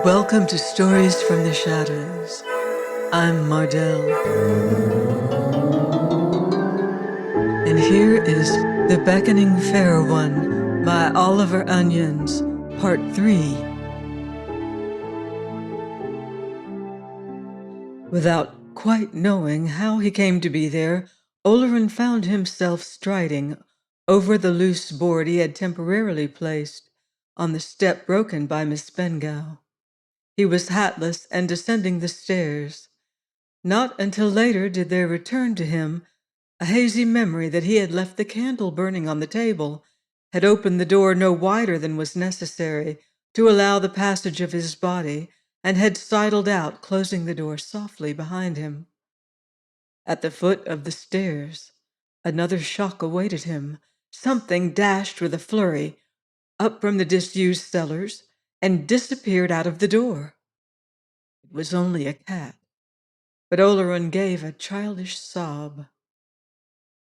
Welcome to Stories from the Shadows. I'm Mardell, and here is The Beckoning Fair One by Oliver Onions, Part 3. Without quite knowing how he came to be there, Oleron found himself striding over the loose board he had temporarily placed on the step broken by Miss Bengough. He was hatless and descending the stairs. Not until later did there return to him a hazy memory that he had left the candle burning on the table, had opened the door no wider than was necessary to allow the passage of his body, and had sidled out, closing the door softly behind him. At the foot of the stairs, another shock awaited him. Something dashed with a flurry up from the disused cellars and disappeared out of the door. It was only a cat, but Oleron gave a childish sob.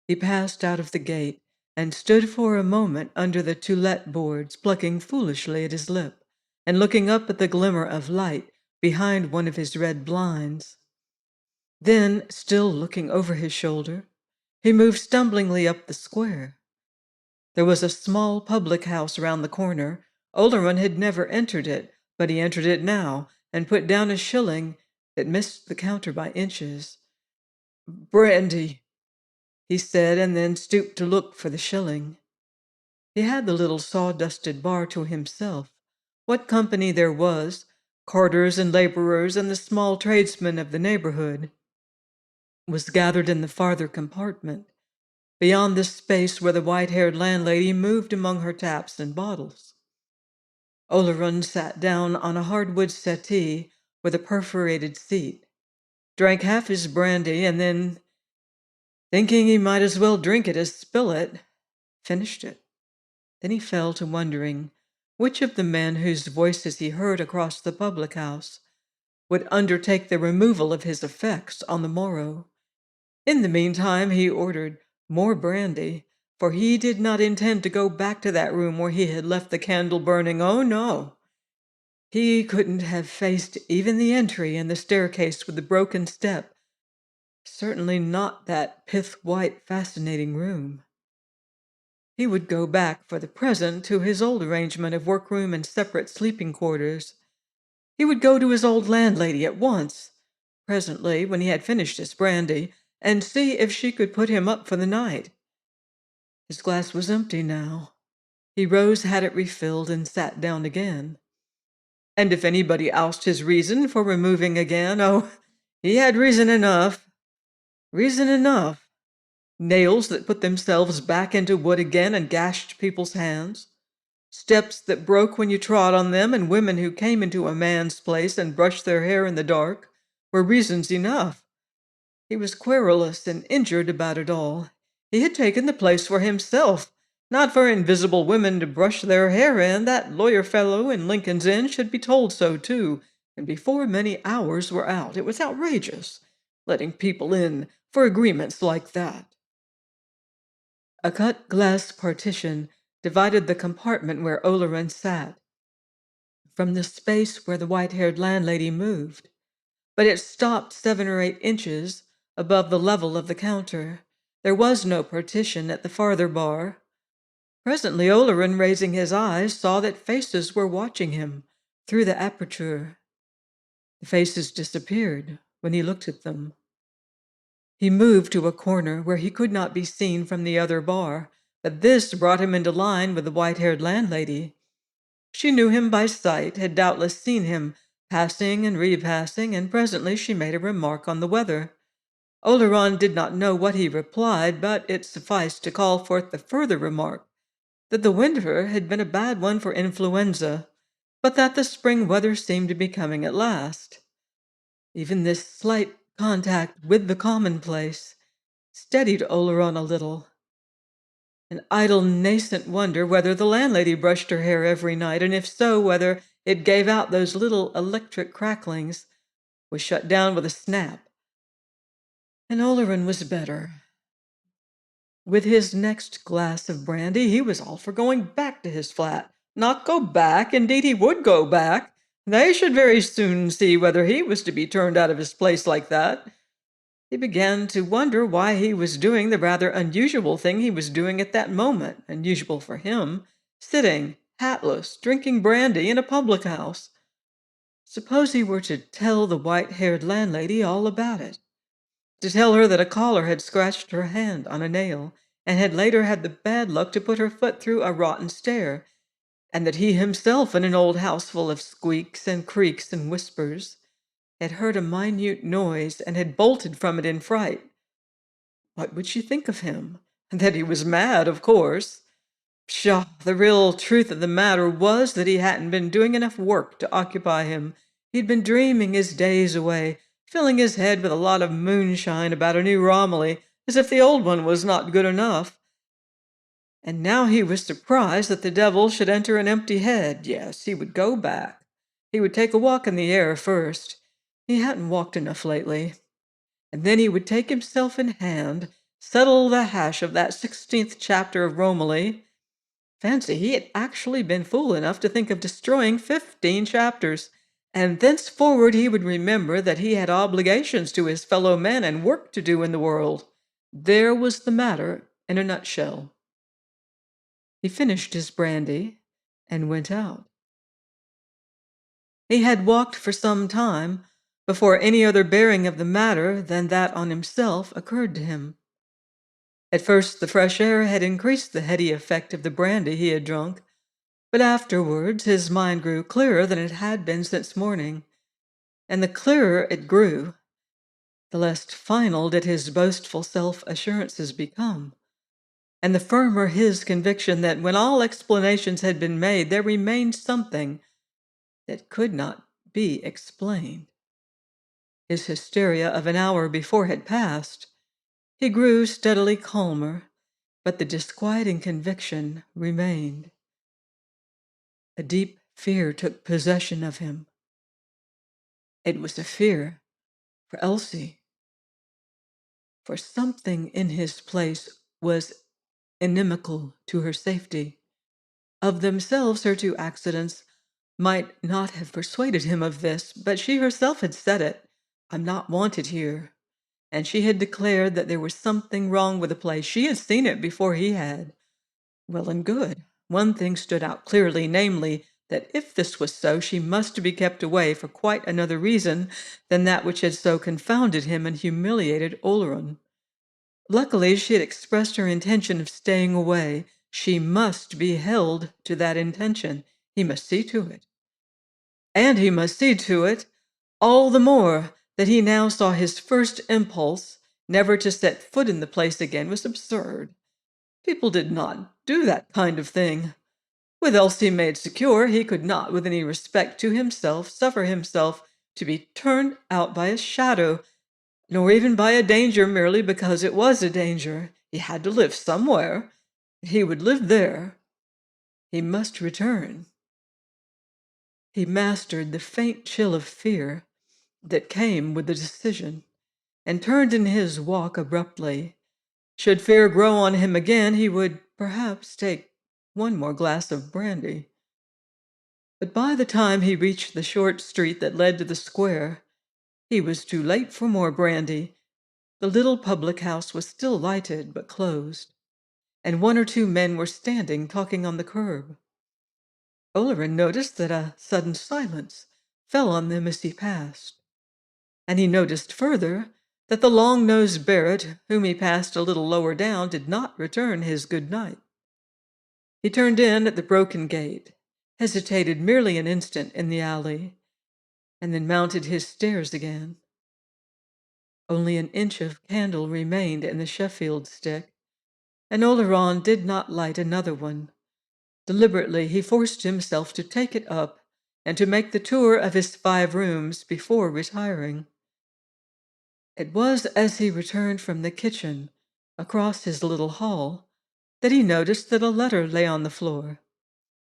He passed out of the gate and stood for a moment under the to-let boards, plucking foolishly at his lip and looking up at the glimmer of light behind one of his red blinds. Then, still looking over his shoulder, he moved stumblingly up the square. There was a small public house round the corner. Oleron had never entered it, but he entered it now and put down a shilling that missed the counter by inches. "Brandy," he said, and then stooped to look for the shilling. He had the little sawdusted bar to himself. What company there was, carters and laborers and the small tradesmen of the neighborhood, was gathered in the farther compartment, beyond the space where the white-haired landlady moved among her taps and bottles. Oleron sat down on a hardwood settee with a perforated seat, drank half his brandy, and then, thinking he might as well drink it as spill it, finished it. Then he fell to wondering which of the men whose voices he heard across the public house would undertake the removal of his effects on the morrow. In the meantime, he ordered more brandy, for he did not intend to go back to that room where he had left the candle burning. Oh, no! He couldn't have faced even the entry and the staircase with the broken step. Certainly not that pith-white, fascinating room. He would go back, for the present, to his old arrangement of workroom and separate sleeping quarters. He would go to his old landlady at once, presently, when he had finished his brandy, and see if she could put him up for the night. His glass was empty now. He rose, had it refilled, and sat down again. And if anybody asked his reason for removing again, oh, he had reason enough. Reason enough. Nails that put themselves back into wood again and gashed people's hands. Steps that broke when you trod on them, and women who came into a man's place and brushed their hair in the dark, were reasons enough. He was querulous and injured about it all. He had taken the place for himself, not for invisible women to brush their hair in. That lawyer fellow in Lincoln's Inn should be told so, too, and before many hours were out. It was outrageous, letting people in for agreements like that. A cut glass partition divided the compartment where Oleron sat from the space where the white-haired landlady moved, but it stopped 7 or 8 inches above the level of the counter. There was no partition at the farther bar. Presently Oleron, raising his eyes, saw that faces were watching him through the aperture. The faces disappeared when he looked at them. He moved to a corner where he could not be seen from the other bar, but this brought him into line with the white-haired landlady. She knew him by sight, had doubtless seen him passing and repassing, and presently she made a remark on the weather. Oleron did not know what he replied, but it sufficed to call forth the further remark that the winter had been a bad one for influenza, but that the spring weather seemed to be coming at last. Even this slight contact with the commonplace steadied Oleron a little. An idle nascent wonder whether the landlady brushed her hair every night, and if so, whether it gave out those little electric cracklings, was shut down with a snap. And Oleron was better. With his next glass of brandy, he was all for going back to his flat. Not go back, indeed he would go back, They should very soon see whether he was to be turned out of his place like that. He began to wonder why he was doing the rather unusual thing he was doing at that moment, unusual for him, sitting, hatless, drinking brandy in a public house. Suppose he were to tell the white-haired landlady all about it, to tell her that a caller had scratched her hand on a nail and had later had the bad luck to put her foot through a rotten stair, and that he himself, in an old house full of squeaks and creaks and whispers, had heard a minute noise and had bolted from it in fright. What would she think of him? That he was mad, of course. Pshaw, the real truth of the matter was that he hadn't been doing enough work to occupy him. He'd been dreaming his days away, filling his head with a lot of moonshine about a new Romilly, as if the old one was not good enough. And now he was surprised that the devil should enter an empty head. Yes, he would go back. He would take a walk in the air first. He hadn't walked enough lately. And then he would take himself in hand, settle the hash of that 16th chapter of Romilly. Fancy, he had actually been fool enough to think of destroying 15 chapters, and thenceforward he would remember that he had obligations to his fellow men and work to do in the world. There was the matter in a nutshell. He finished his brandy and went out. He had walked for some time before any other bearing of the matter than that on himself occurred to him. At first the fresh air had increased the heady effect of the brandy he had drunk, but afterwards his mind grew clearer than it had been since morning, and the clearer it grew, the less final did his boastful self-assurances become, and the firmer his conviction that when all explanations had been made, there remained something that could not be explained. His hysteria of an hour before had passed. He grew steadily calmer, but the disquieting conviction remained. A deep fear took possession of him. It was a fear for Elsie, for something in his place was inimical to her safety. Of themselves, her two accidents might not have persuaded him of this, but she herself had said it. "I'm not wanted here." And she had declared that there was something wrong with the place. She had seen it before he had. Well and good. One thing stood out clearly, namely, that if this was so, she must be kept away for quite another reason than that which had so confounded him and humiliated Oleron. Luckily, she had expressed her intention of staying away. She must be held to that intention. He must see to it. And he must see to it all the more that he now saw his first impulse, never to set foot in the place again, was absurd. People did not do that kind of thing. With Elsie made secure, he could not, with any respect to himself, suffer himself to be turned out by a shadow, nor even by a danger merely because it was a danger. He had to live somewhere. He would live there. He must return. He mastered the faint chill of fear that came with the decision, and turned in his walk abruptly. Should fear grow on him again, he would perhaps take one more glass of brandy. But by the time he reached the short street that led to the square, he was too late for more brandy. The little public house was still lighted but closed, and one or two men were standing talking on the curb. Oleron noticed that a sudden silence fell on them as he passed, and he noticed further that the long-nosed Barrett, whom he passed a little lower down, did not return his good night. He turned in at the broken gate, hesitated merely an instant in the alley, and then mounted his stairs again. Only an inch of candle remained in the Sheffield stick, and Oleron did not light another one. Deliberately, he forced himself to take it up and to make the tour of his 5 rooms before retiring. It was as he returned from the kitchen, across his little hall, that he noticed that a letter lay on the floor.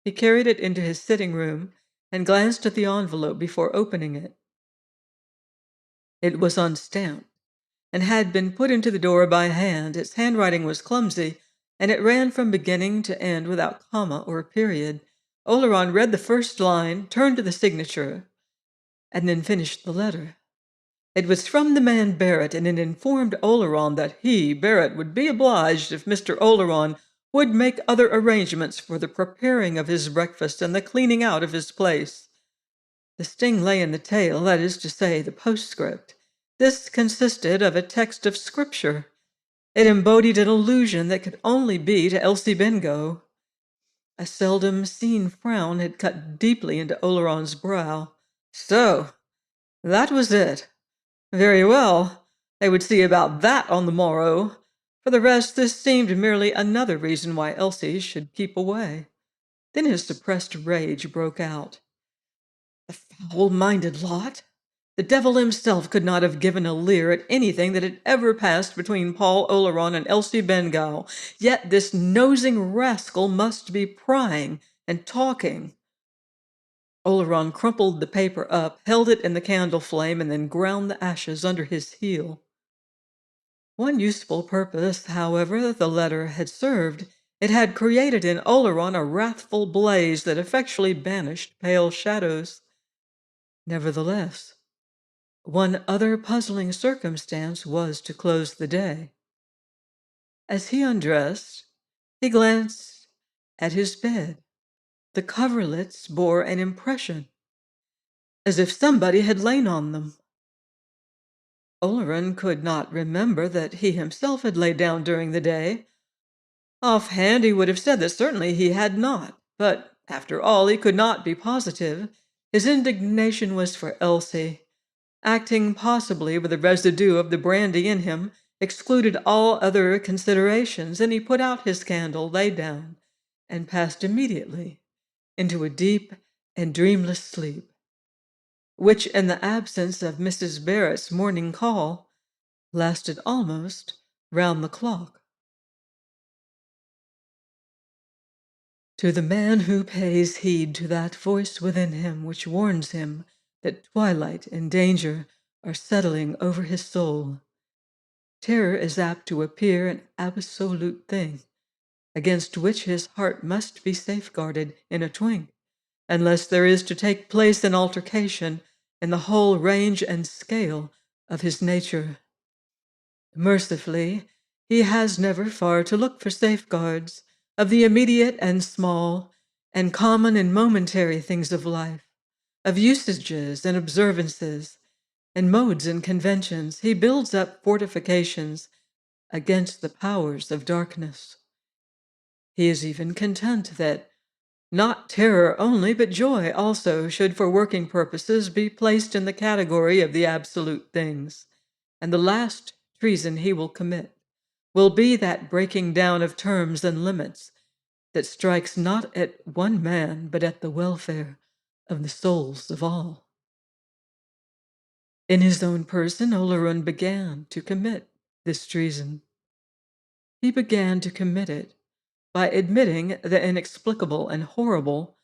He carried it into his sitting room and glanced at the envelope before opening it. It was unstamped, and had been put into the door by hand. Its handwriting was clumsy, and it ran from beginning to end without comma or period. Oleron read the first line, turned to the signature, and then finished the letter. It was from the man Barrett, and it informed Oleron that he, Barrett, would be obliged if Mr. Oleron would make other arrangements for the preparing of his breakfast and the cleaning out of his place. The sting lay in the tail, that is to say, the postscript. This consisted of a text of scripture. It embodied an allusion that could only be to Elsie Bengough. A seldom-seen frown had cut deeply into Oleron's brow. So, that was it. Very well. They would see about that on the morrow. For the rest, this seemed merely another reason why Elsie should keep away. Then his suppressed rage broke out. The foul-minded lot! The devil himself could not have given a leer at anything that had ever passed between Paul Oleron and Elsie Bengough. Yet this nosing rascal must be prying and talking. Oleron crumpled the paper up, held it in the candle flame, and then ground the ashes under his heel. One useful purpose, however, the letter had served. It had created in Oleron a wrathful blaze that effectually banished pale shadows. Nevertheless, one other puzzling circumstance was to close the day. As he undressed, he glanced at his bed. The coverlets bore an impression, as if somebody had lain on them. Oleron could not remember that he himself had laid down during the day. Offhand, he would have said that certainly he had not, but after all, he could not be positive. His indignation was for Elsie. Acting possibly with a residue of the brandy in him, excluded all other considerations, and he put out his candle, lay down, and passed immediately into a deep and dreamless sleep, which, in the absence of Mrs. Barrett's morning call, lasted almost round the clock. To the man who pays heed to that voice within him which warns him that twilight and danger are settling over his soul, terror is apt to appear an absolute thing, against which his heart must be safeguarded in a twink, unless there is to take place an altercation in the whole range and scale of his nature. Mercifully, he has never far to look for safeguards of the immediate and small, and common and momentary things of life, of usages and observances, and modes and conventions. He builds up fortifications against the powers of darkness. He is even content that not terror only, but joy also should for working purposes be placed in the category of the absolute things, and the last treason he will commit will be that breaking down of terms and limits that strikes not at one man, but at the welfare of the souls of all. In his own person, Oleron began to commit this treason. He began to commit it by admitting the inexplicable and horrible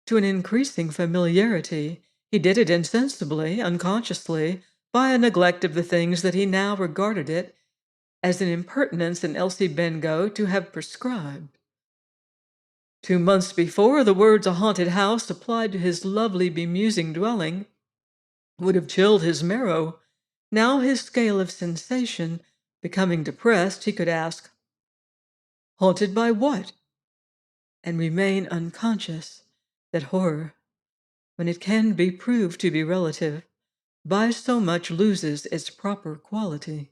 to an increasing familiarity. He did it insensibly, unconsciously, by a neglect of the things that he now regarded it as an impertinence in Elsie Bengough to have prescribed. 2 months before, the words "a haunted house" applied to his lovely bemusing dwelling would have chilled his marrow. Now, his scale of sensation becoming depressed, he could ask, "Haunted by what?" and remain unconscious that horror, when it can be proved to be relative, by so much loses its proper quality.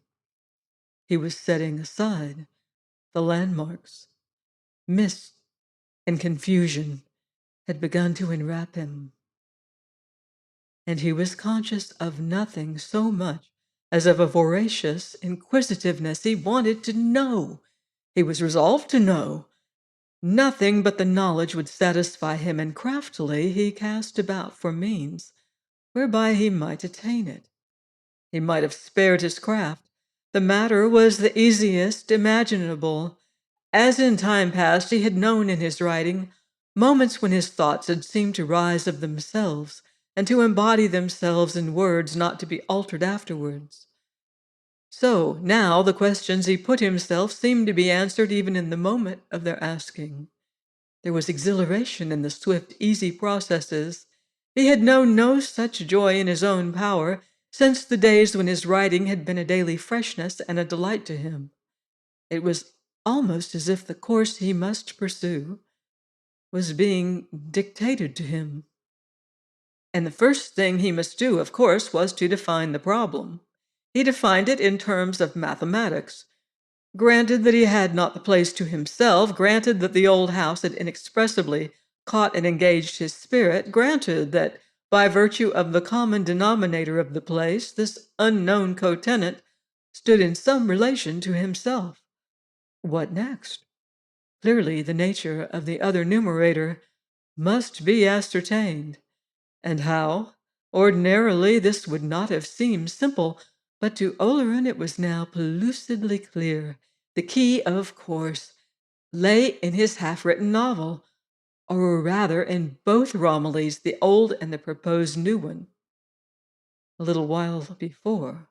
He was setting aside the landmarks. Mist and confusion had begun to enwrap him, and he was conscious of nothing so much as of a voracious inquisitiveness. He wanted to know. He was resolved to know. Nothing but the knowledge would satisfy him, and craftily he cast about for means whereby he might attain it. He might have spared his craft. The matter was the easiest imaginable. As in time past he had known in his writing moments when his thoughts had seemed to rise of themselves and to embody themselves in words not to be altered afterwards. So now the questions he put himself seemed to be answered even in the moment of their asking. There was exhilaration in the swift, easy processes. He had known no such joy in his own power since the days when his writing had been a daily freshness and a delight to him. It was almost as if the course he must pursue was being dictated to him. And the first thing he must do, of course, was to define the problem. He defined it in terms of mathematics. Granted that he had not the place to himself, granted that the old house had inexpressibly caught and engaged his spirit, granted that by virtue of the common denominator of the place, this unknown co-tenant stood in some relation to himself. What next? Clearly, the nature of the other numerator must be ascertained. And how? Ordinarily, this would not have seemed simple, but to Oleron it was now pellucidly clear. The key, of course, lay in his half-written novel, or rather in both Romillys, the old and the proposed new one. A little while before,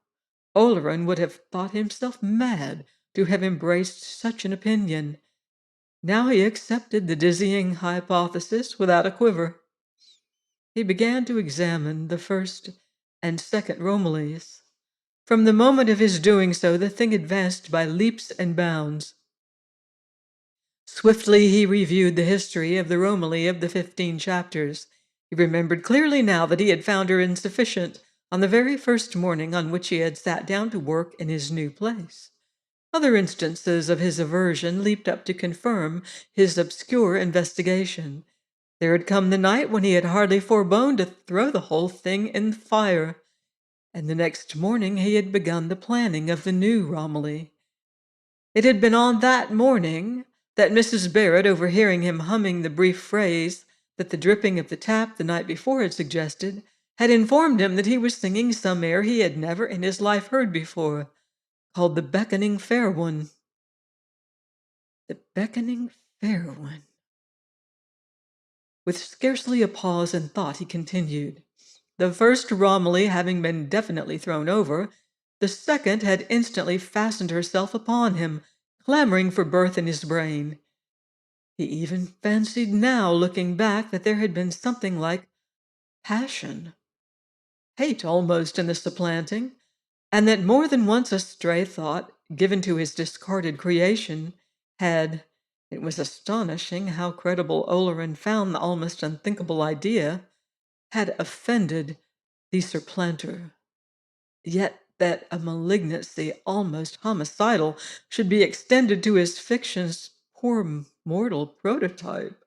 Oleron would have thought himself mad to have embraced such an opinion. Now he accepted the dizzying hypothesis without a quiver. He began to examine the first and second Romillys. From the moment of his doing so, the thing advanced by leaps and bounds. Swiftly he reviewed the history of the Romilly of the 15 chapters. He remembered clearly now that he had found her insufficient on the very first morning on which he had sat down to work in his new place. Other instances of his aversion leaped up to confirm his obscure investigation. There had come the night when he had hardly forborne to throw the whole thing in the fire, and the next morning he had begun the planning of the new Romilly. It had been on that morning that Mrs. Barrett, overhearing him humming the brief phrase that the dripping of the tap the night before had suggested, had informed him that he was singing some air he had never in his life heard before, called the Beckoning Fair One. The Beckoning Fair One. With scarcely a pause in thought, he continued. The first Romilly having been definitely thrown over, the second had instantly fastened herself upon him, clamoring for birth in his brain. He even fancied now, looking back, that there had been something like passion, hate almost in the supplanting, and that more than once a stray thought, given to his discarded creation, had— it was astonishing how credible Oleron found the almost unthinkable idea— had offended the supplanter. Yet that a malignancy almost homicidal should be extended to his fiction's poor mortal prototype.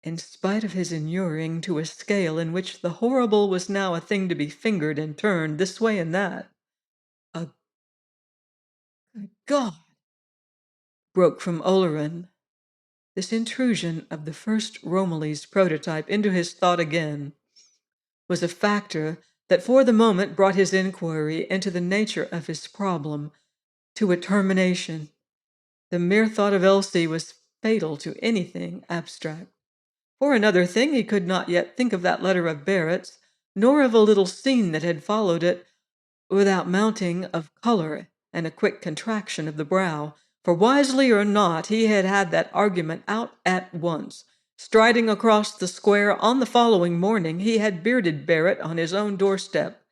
In spite of his inuring to a scale in which the horrible was now a thing to be fingered and turned this way and that, a good God broke from Oleron. This intrusion of the first Romilly's prototype into his thought again was a factor that for the moment brought his inquiry into the nature of his problem to a termination. The mere thought of Elsie was fatal to anything abstract. For another thing, he could not yet think of that letter of Barrett's, nor of a little scene that had followed it, without mounting of color and a quick contraction of the brow. For wisely or not, he had had that argument out at once. Striding across the square on the following morning, he had bearded Barrett on his own doorstep.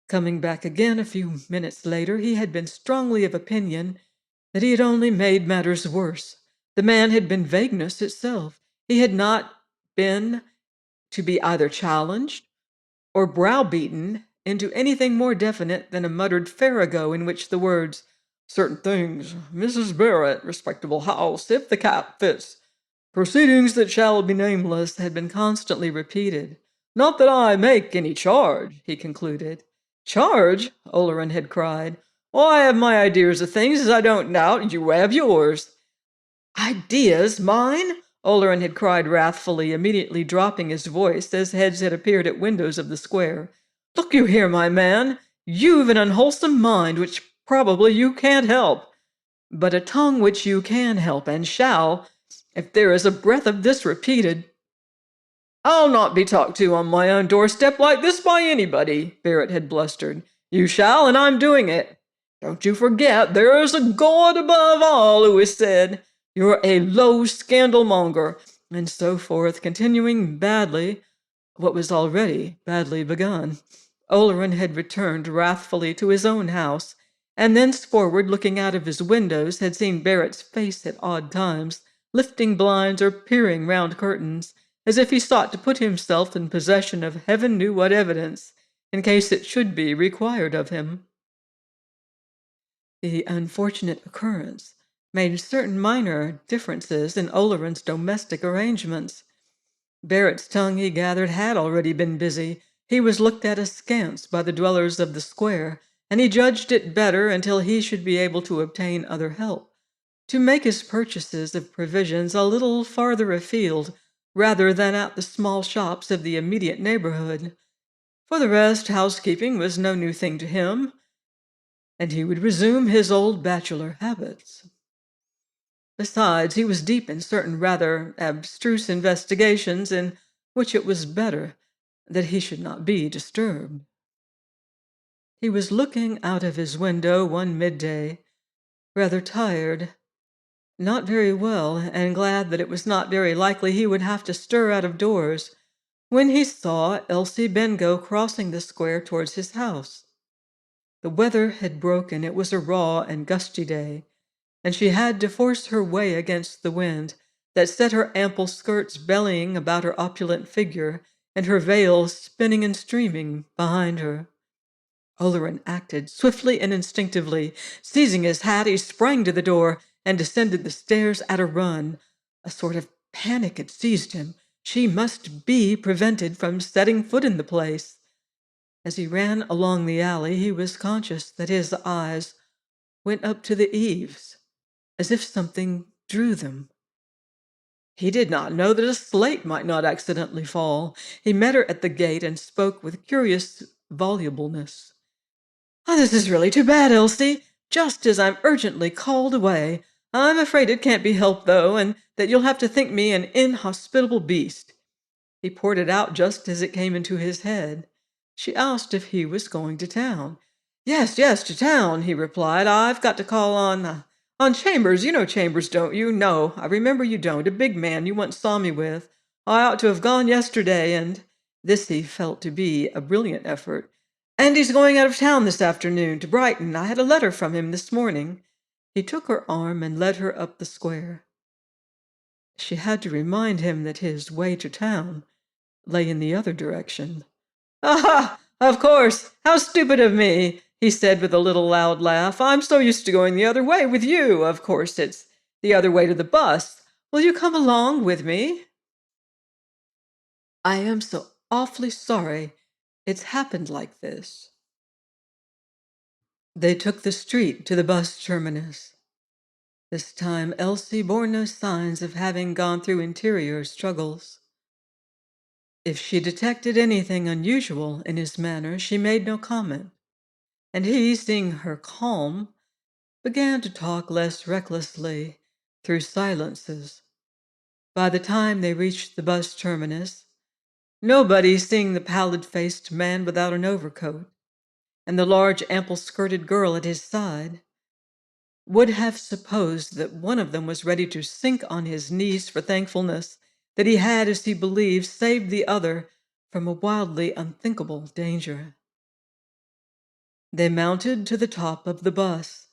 Coming back again a few minutes later, he had been strongly of opinion that he had only made matters worse. The man had been vagueness itself. He had not been to be either challenged or browbeaten into anything more definite than a muttered farrago in which the words, "certain things, Mrs. Barrett, respectable house, if the cap fits, proceedings that shall be nameless," had been constantly repeated. "Not that I make any charge," he concluded. "Charge?" Oleron had cried. "Well, I have my ideas of things, as I don't doubt you have yours." "Ideas? Mine?" Oleron had cried wrathfully, immediately dropping his voice as heads had appeared at windows of the square. "Look you here, my man. You've an unwholesome mind which probably you can't help, but a tongue which you can help and shall, if there is a breath of this repeated." "I'll not be talked to on my own doorstep like this by anybody," Barrett had blustered. "You shall, and I'm doing it. Don't you forget there is a God above all who has said, 'You're a low scandal-monger, and so forth, continuing badly what was already badly begun. Oleron had returned wrathfully to his own house, and thenceforward, looking out of his windows, had seen Barrett's face at odd times, lifting blinds or peering round curtains, as if he sought to put himself in possession of heaven knew what evidence, in case it should be required of him. The unfortunate occurrence made certain minor differences in Oleron's domestic arrangements. Barrett's tongue, he gathered, had already been busy. He was looked at askance by the dwellers of the square, and he judged it better, until he should be able to obtain other help, to make his purchases of provisions a little farther afield, rather than at the small shops of the immediate neighborhood. For the rest, housekeeping was no new thing to him, and he would resume his old bachelor habits. Besides, he was deep in certain rather abstruse investigations in which it was better that he should not be disturbed. He was looking out of his window one midday, rather tired, not very well, and glad that it was not very likely he would have to stir out of doors, when he saw Elsie Bengough crossing the square towards his house. The weather had broken. It was a raw and gusty day, and she had to force her way against the wind that set her ample skirts bellying about her opulent figure, and her veil spinning and streaming behind her. Oleron acted swiftly and instinctively. Seizing his hat, he sprang to the door and descended the stairs at a run. A sort of panic had seized him. She must be prevented from setting foot in the place. As he ran along the alley, he was conscious that his eyes went up to the eaves, as if something drew them. He did not know that a slate might not accidentally fall. He met her at the gate and spoke with curious volubleness. "Oh, this is really too bad, Elsie. Just as I'm urgently called away. I'm afraid it can't be helped, though, and that you'll have to think me an inhospitable beast." He poured it out just as it came into his head. She asked if he was going to town. "Yes, yes, to town," he replied. "I've got to call on Chambers. You know Chambers, don't you? No, I remember you don't. A big man you once saw me with. I ought to have gone yesterday, and—" This he felt to be a brilliant effort. "And he's going out of town this afternoon, to Brighton. I had a letter from him this morning." He took her arm and led her up the square. She had to remind him that his way to town lay in the other direction. "Ah, of course! How stupid of me!" he said with a little loud laugh. "I'm so used to going the other way with you. Of course, it's the other way to the bus. Will you come along with me?" "I am so awfully sorry it's happened like this." They took the street to the bus terminus. This time Elsie bore no signs of having gone through interior struggles. If she detected anything unusual in his manner, she made no comment, and he, seeing her calm, began to talk less recklessly through silences. By the time they reached the bus terminus, nobody, seeing the pallid-faced man without an overcoat and the large, ample-skirted girl at his side, would have supposed that one of them was ready to sink on his knees for thankfulness that he had, as he believed, saved the other from a wildly unthinkable danger. They mounted to the top of the bus,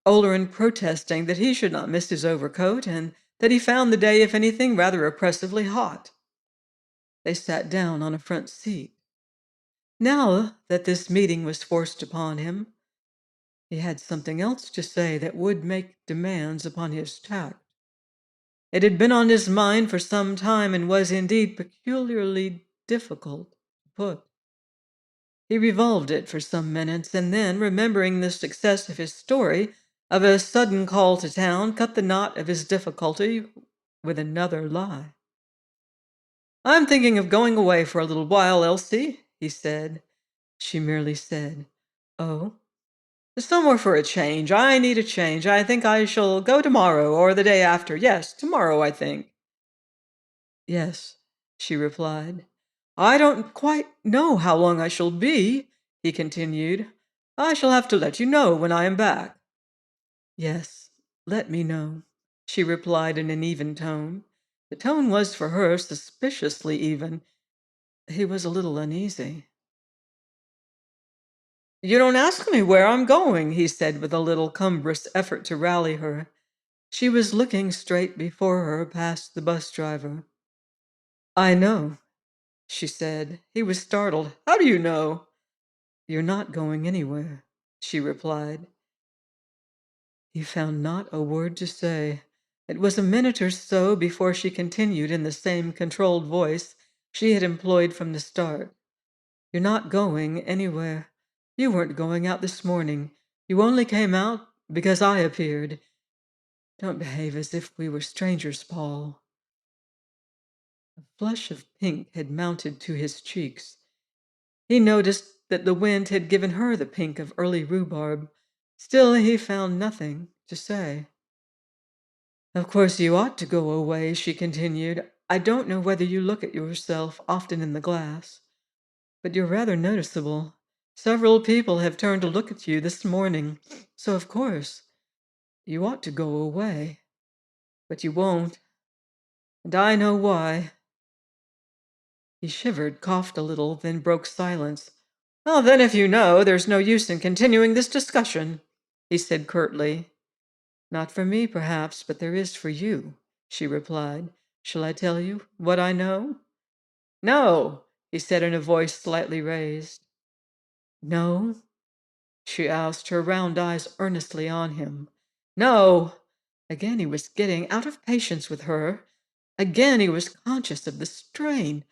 Oleron protesting that he should not miss his overcoat, and that he found the day, if anything, rather oppressively hot. They sat down on a front seat. Now that this meeting was forced upon him, he had something else to say that would make demands upon his tact. It had been on his mind for some time, and was indeed peculiarly difficult to put. He revolved it for some minutes, and then, remembering the success of his story of a sudden call to town, cut the knot of his difficulty with another lie. "I'm thinking of going away for a little while, Elsie," he said. She merely said, "Oh?" "Somewhere for a change. I need a change. I think I shall go tomorrow or the day after. Yes, tomorrow, I think." "Yes," she replied. "I don't quite know how long I shall be," he continued. "I shall have to let you know when I am back." "Yes, let me know," she replied in an even tone. The tone was, for her, suspiciously even. He was a little uneasy. "You don't ask me where I'm going," he said with a little cumbrous effort to rally her. She was looking straight before her past the bus driver. "I know," she said. He was startled. "How do you know?" "You're not going anywhere," she replied. He found not a word to say. It was a minute or so before she continued in the same controlled voice she had employed from the start. "You're not going anywhere. You weren't going out this morning. You only came out because I appeared. Don't behave as if we were strangers, Paul." A flush of pink had mounted to his cheeks. He noticed that the wind had given her the pink of early rhubarb. Still, he found nothing to say. "Of course you ought to go away," she continued. "I don't know whether you look at yourself often in the glass, but you're rather noticeable. Several people have turned to look at you this morning, so of course you ought to go away. But you won't, and I know why." He shivered, coughed a little, then broke silence. "Well, then, if you know, there's no use in continuing this discussion," he said curtly. "Not for me, perhaps, but there is for you," she replied. "Shall I tell you what I know?" "No," he said in a voice slightly raised. "No?" she asked, her round eyes earnestly on him. "No." Again he was getting out of patience with her. Again he was conscious of the strain.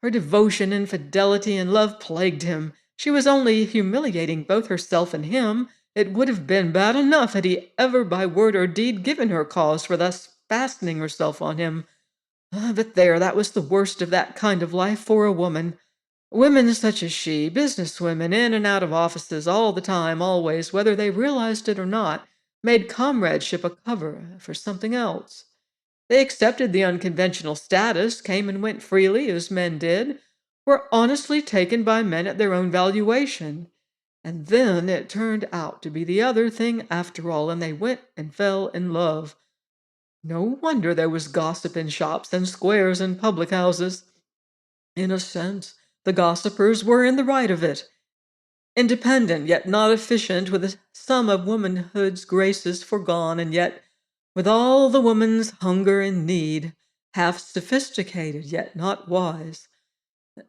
Her devotion and fidelity and love plagued him. She was only humiliating both herself and him. It would have been bad enough had he ever by word or deed given her cause for thus fastening herself on him. But there, that was the worst of that kind of life for a woman. Women such as she, business women, in and out of offices all the time, always, whether they realized it or not, made comradeship a cover for something else. They accepted the unconventional status, came and went freely as men did, were honestly taken by men at their own valuation. And then it turned out to be the other thing after all, and they went and fell in love. No wonder there was gossip in shops and squares and public houses. In a sense, the gossipers were in the right of it. Independent, yet not efficient, with some of womanhood's graces forgone, and yet with all the woman's hunger and need, half sophisticated, yet not wise.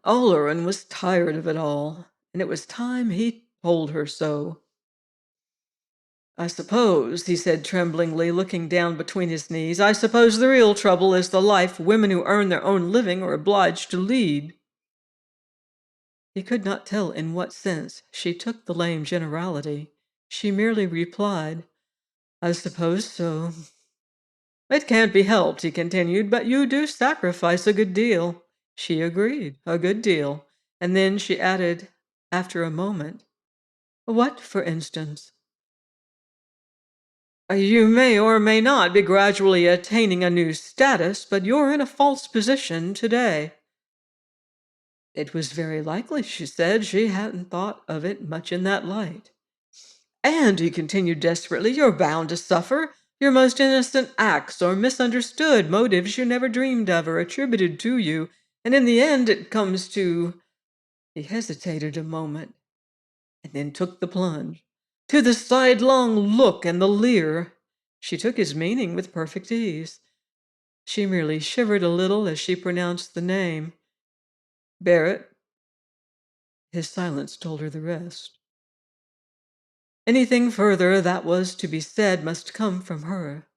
Oleron was tired of it all, and it was time he told her so. "I suppose," he said tremblingly, looking down between his knees, "I suppose the real trouble is the life women who earn their own living are obliged to lead." He could not tell in what sense she took the lame generality. She merely replied, "I suppose so." "It can't be helped," he continued, "but you do sacrifice a good deal." She agreed, a good deal. And then she added, after a moment, "What, for instance?" "You may or may not be gradually attaining a new status, but you're in a false position today." It was very likely, she said. She hadn't thought of it much in that light. "And," he continued desperately, "you're bound to suffer. Your most innocent acts are misunderstood, motives you never dreamed of are attributed to you, and in the end it comes to—" He hesitated a moment, and then took the plunge. "To the sidelong look and the leer." She took his meaning with perfect ease. She merely shivered a little as she pronounced the name. "Barrett." His silence told her the rest. Anything further that was to be said must come from her.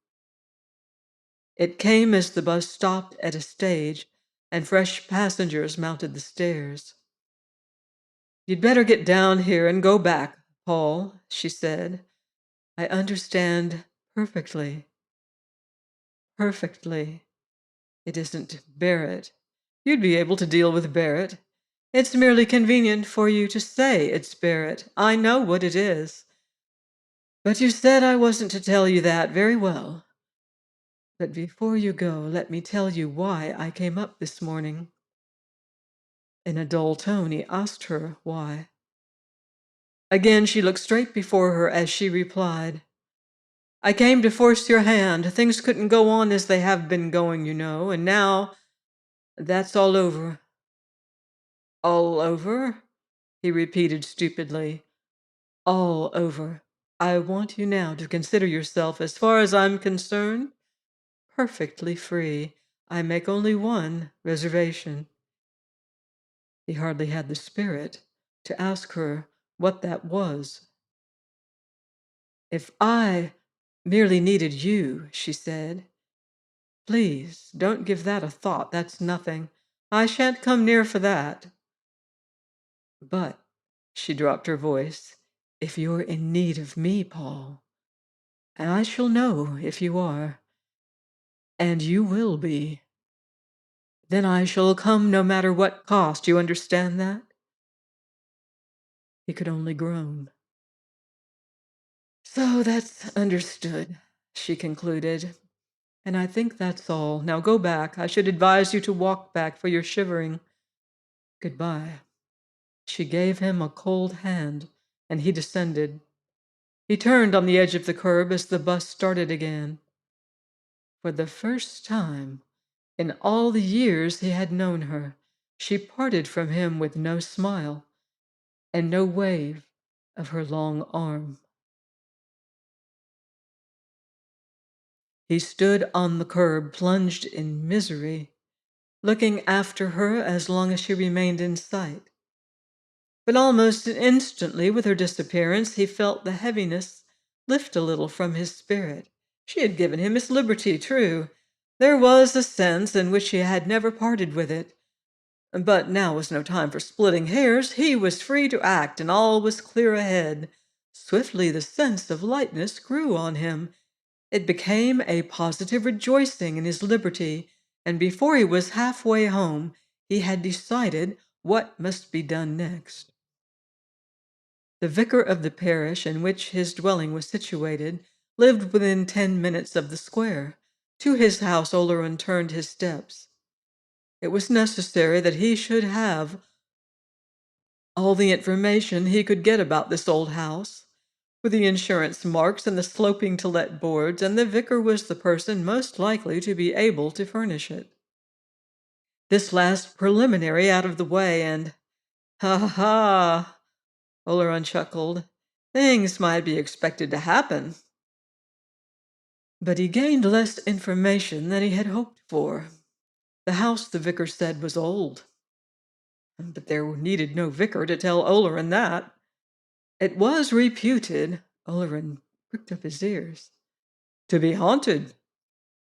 It came as the bus stopped at a stage and fresh passengers mounted the stairs. "You'd better get down here and go back, Paul," she said. "I understand perfectly. Perfectly. It isn't Barrett. You'd be able to deal with Barrett. It's merely convenient for you to say it's Barrett. I know what it is. But you said I wasn't to tell you that. Very well. But before you go, let me tell you why I came up this morning." In a dull tone, he asked her why. Again she looked straight before her as she replied, I came to force your hand. Things couldn't go on as they have been going, you know, and now that's all over." "All over?" he repeated stupidly. "All over. I want you now to consider yourself, as far as I'm concerned, perfectly free. I make only one reservation." He hardly had the spirit to ask her what that was. "If I merely needed you," she said, "please don't give that a thought. That's nothing. I shan't come near for that. But," she dropped her voice, "if you're in need of me, Paul, and I shall know if you are, and you will be, then I shall come no matter what cost. You understand that?" He could only groan. "So that's understood," she concluded. "And I think that's all. Now go back. I should advise you to walk back, for you're shivering. Goodbye." She gave him a cold hand, and he descended. He turned on the edge of the curb as the bus started again. For the first time in all the years he had known her, she parted from him with no smile and no wave of her long arm. He stood on the curb, plunged in misery, looking after her as long as she remained in sight. But almost instantly, with her disappearance, he felt the heaviness lift a little from his spirit. She had given him his liberty, true. There was a sense in which he had never parted with it. But now was no time for splitting hairs. He was free to act, and all was clear ahead. Swiftly the sense of lightness grew on him. It became a positive rejoicing in his liberty, and before he was halfway home, he had decided what must be done next. The vicar of the parish in which his dwelling was situated lived within 10 minutes of the square. To his house Oleron turned his steps. It was necessary that he should have all the information he could get about this old house, with the insurance marks and the sloping to let boards, and the vicar was the person most likely to be able to furnish it. This last preliminary out of the way, and ha ha ha, Oleron chuckled, things might be expected to happen. But he gained less information than he had hoped for. The house, the vicar said, was old. But there needed no vicar to tell Oleron that. It was reputed, Oleron pricked up his ears, to be haunted.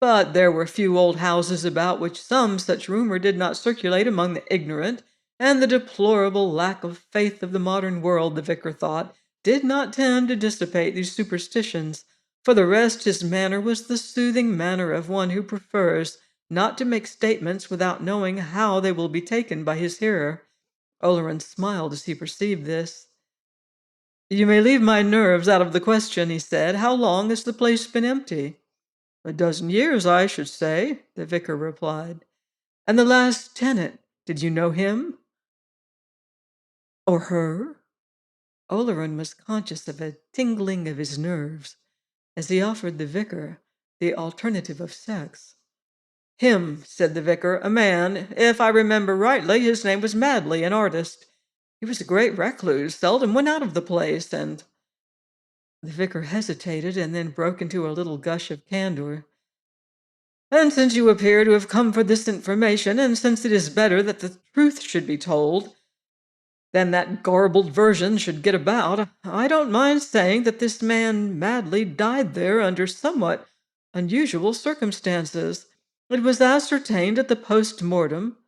But there were few old houses about which some such rumor did not circulate among the ignorant, and the deplorable lack of faith of the modern world, the vicar thought, did not tend to dissipate these superstitions. For the rest, his manner was the soothing manner of one who prefers not to make statements without knowing how they will be taken by his hearer. Oleron smiled as he perceived this. "You may leave my nerves out of the question," he said. "How long has the place been empty?" "A dozen years, I should say," the vicar replied. "And the last tenant, did you know him?" "Or her?" Oleron was conscious of a tingling of his nerves as he offered the vicar the alternative of sex. "Him," said the vicar, "a man. If I remember rightly, his name was Madley, an artist. He was a great recluse, seldom went out of the place, and—" The vicar hesitated and then broke into a little gush of candor. "And since you appear to have come for this information, and since it is better that the truth should be told than that garbled version should get about, I don't mind saying that this man Madley died there under somewhat unusual circumstances. It was ascertained at the post-mortem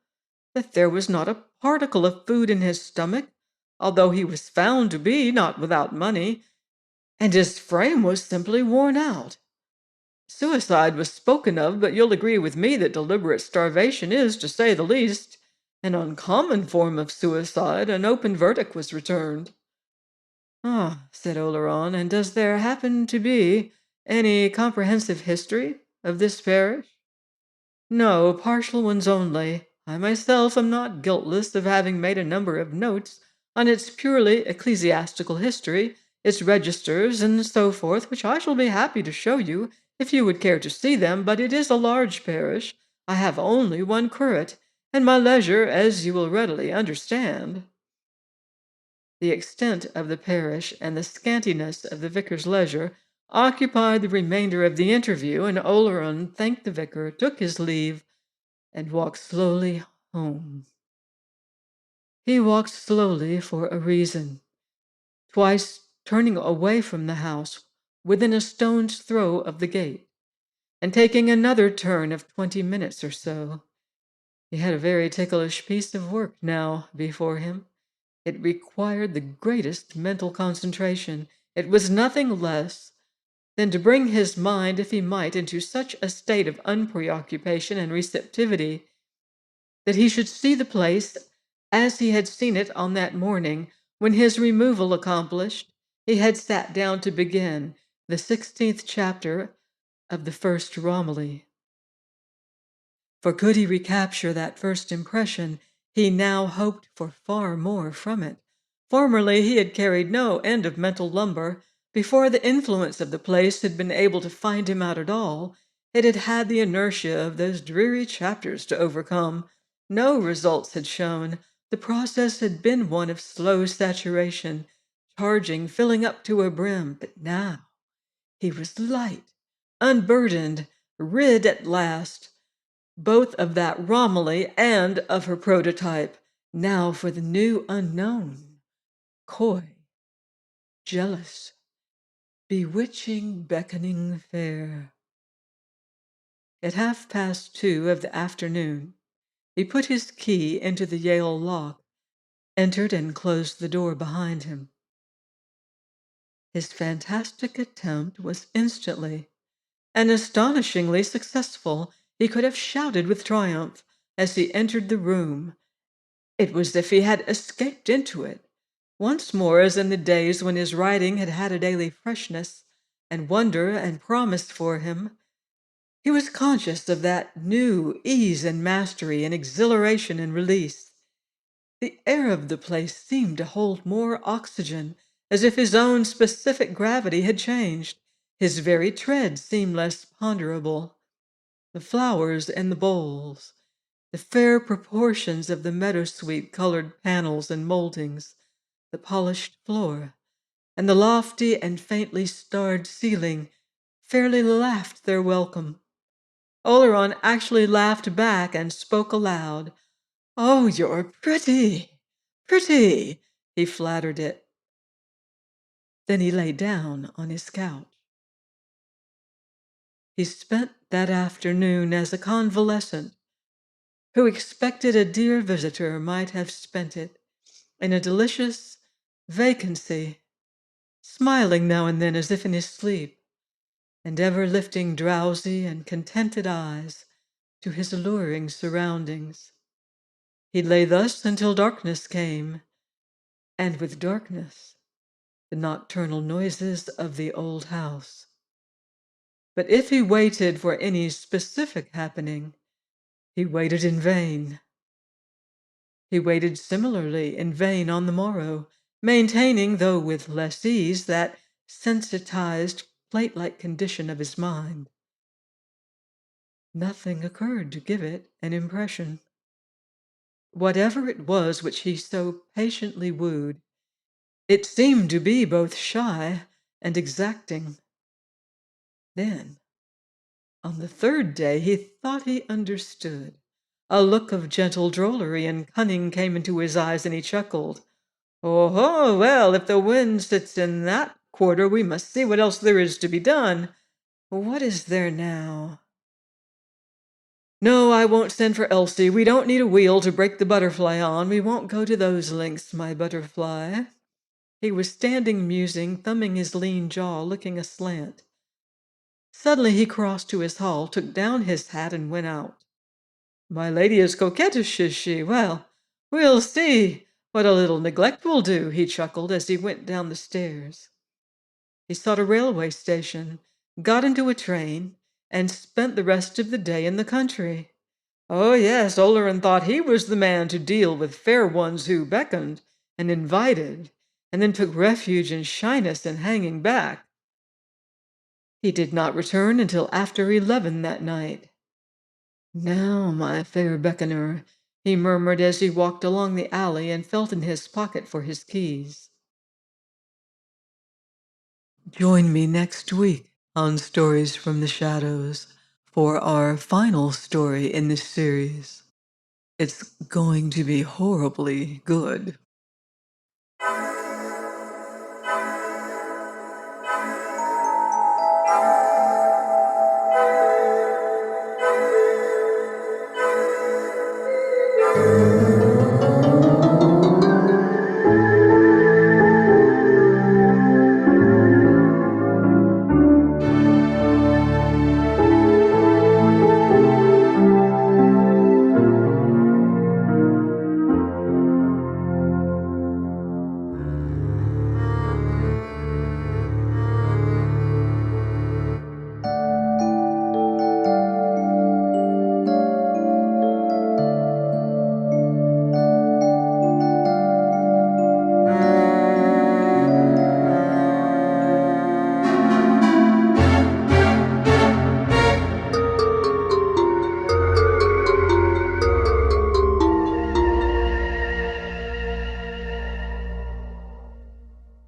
that there was not a particle of food in his stomach, although he was found to be not without money, and his frame was simply worn out. Suicide was spoken of, but you'll agree with me that deliberate starvation is, to say the least, an uncommon form of suicide. An open verdict was returned." "Ah," said Oleron, "and does there happen to be any comprehensive history of this parish?" "No, partial ones only. I myself am not guiltless of having made a number of notes on its purely ecclesiastical history, its registers, and so forth, which I shall be happy to show you if you would care to see them, but it is a large parish. I have only one curate, and my leisure, as you will readily understand." The extent of the parish and the scantiness of the vicar's leisure occupied the remainder of the interview, and Oleron thanked the vicar, took his leave, and walked slowly home. He walked slowly for a reason, twice turning away from the house within a stone's throw of the gate, and taking another turn of 20 minutes or so. He had a very ticklish piece of work now before him. It required the greatest mental concentration. It was nothing less than to bring his mind, if he might, into such a state of unpreoccupation and receptivity that he should see the place as he had seen it on that morning when, his removal accomplished, he had sat down to begin the 16th chapter of the first Romilly. For could he recapture that first impression, he now hoped for far more from it. Formerly he had carried no end of mental lumber. Before the influence of the place had been able to find him out at all, it had had the inertia of those dreary chapters to overcome. No results had shown. The process had been one of slow saturation, charging, filling up to a brim. But now he was light, unburdened, rid at last, both of that Romilly and of her prototype. Now for the new unknown, coy, jealous, bewitching, beckoning fair. At 2:30 of the afternoon, he put his key into the Yale lock, entered, and closed the door behind him. His fantastic attempt was instantly and astonishingly successful. He could have shouted with triumph as he entered the room. It was as if he had escaped into it, once more as in the days when his writing had had a daily freshness and wonder and promise for him. He was conscious of that new ease and mastery and exhilaration and release. The air of the place seemed to hold more oxygen, as if his own specific gravity had changed. His very tread seemed less ponderable. The flowers in the bowls, the fair proportions of the meadowsweet-colored panels and moldings, the polished floor, and the lofty and faintly starred ceiling fairly laughed their welcome. Oleron actually laughed back and spoke aloud. "Oh, you're pretty, pretty," he flattered it. Then he lay down on his couch. He spent that afternoon as a convalescent who expected a dear visitor might have spent it, in a delicious vacancy, smiling now and then as if in his sleep, and ever lifting drowsy and contented eyes to his alluring surroundings. He lay thus until darkness came, and with darkness, the nocturnal noises of the old house. But if he waited for any specific happening, he waited in vain. He waited similarly in vain on the morrow, maintaining, though with less ease, that sensitized, plate-like condition of his mind. Nothing occurred to give it an impression. Whatever it was which he so patiently wooed, it seemed to be both shy and exacting. Then, on the third day, he thought he understood. A look of gentle drollery and cunning came into his eyes, and he chuckled. "Oh, well, if the wind sits in that quarter, we must see what else there is to be done. What is there now? No, I won't send for Elsie. We don't need a wheel to break the butterfly on. We won't go to those lengths, my butterfly." He was standing musing, thumbing his lean jaw, looking aslant. Suddenly he crossed to his hall, took down his hat, and went out. "My lady is coquettish, is she? Well, we'll see what a little neglect will do," he chuckled as he went down the stairs. He sought a railway station, got into a train, and spent the rest of the day in the country. Oh yes, Oleron thought he was the man to deal with fair ones who beckoned and invited. and then took refuge in shyness and hanging back. He did not return until after 11 that night. "Now, my fair beckoner," he murmured as he walked along the alley and felt in his pocket for his keys. Join me next week on Stories from the Shadows for our final story in this series. It's going to be horribly good.